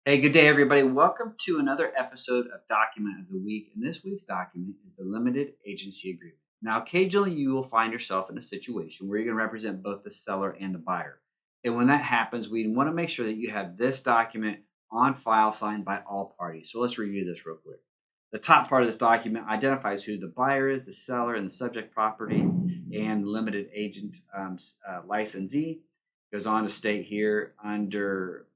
Hey, good day, everybody. Welcome to another episode of Document of the Week. And this week's document is the Limited Agency Agreement. Now, occasionally you will find yourself in a situation where you're going to represent both the seller and the buyer. And when that happens, we want to make sure that you have this document on file signed by all parties. So let's review this real quick. The top part of this document identifies who the buyer is, the seller, and the subject property, and limited agent licensee. Goes on to state here under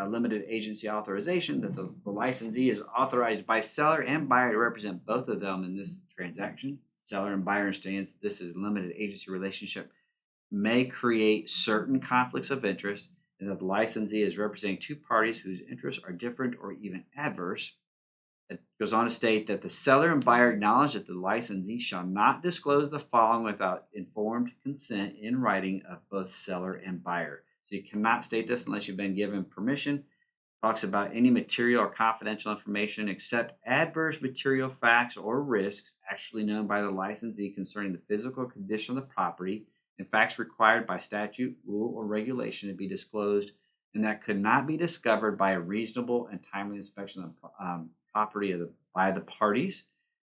limited agency authorization that the licensee is authorized by seller and buyer to represent both of them in this transaction. Seller and buyer understands that this is a limited agency relationship may create certain conflicts of interest and that the licensee is representing two parties whose interests are different or even adverse. It goes on to state that the seller and buyer acknowledge that the licensee shall not disclose the following without informed consent in writing of both seller and buyer. So you cannot state this unless you've been given permission. Talks about any material or confidential information except adverse material facts or risks actually known by the licensee concerning the physical condition of the property and facts required by statute, rule, or regulation to be disclosed and that could not be discovered by a reasonable and timely inspection of property by the parties.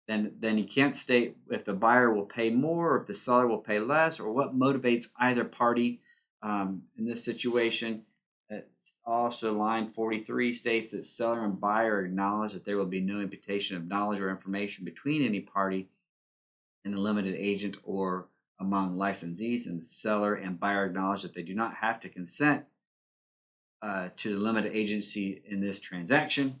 Then you can't state if the buyer will pay more or if the seller will pay less or what motivates either party in this situation. It's also line 43 states that seller and buyer acknowledge that there will be no imputation of knowledge or information between any party and the limited agent or among licensees, and the seller and buyer acknowledge that they do not have to consent to the limited agency in this transaction.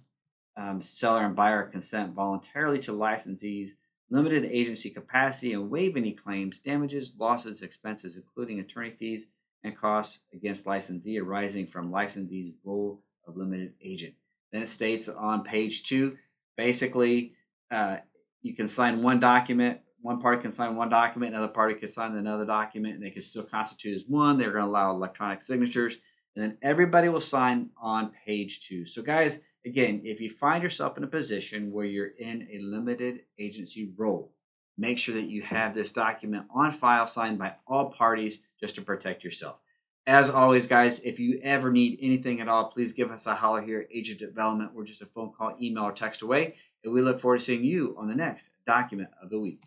Seller and buyer consent voluntarily to licensees' limited agency capacity and waive any claims, damages, losses, expenses, including attorney fees and costs against licensee arising from licensee's role of limited agent. Then it states on page 2, basically, you can sign one document. One party can sign one document, another party can sign another document, and they can still constitute as one. They're going to allow electronic signatures, and then everybody will sign on page 2. So, guys, again, if you find yourself in a position where you're in a limited agency role, make sure that you have this document on file signed by all parties just to protect yourself. As always, guys, if you ever need anything at all, please give us a holler here at Agent Development. We're just a phone call, email, or text away. And we look forward to seeing you on the next Document of the Week.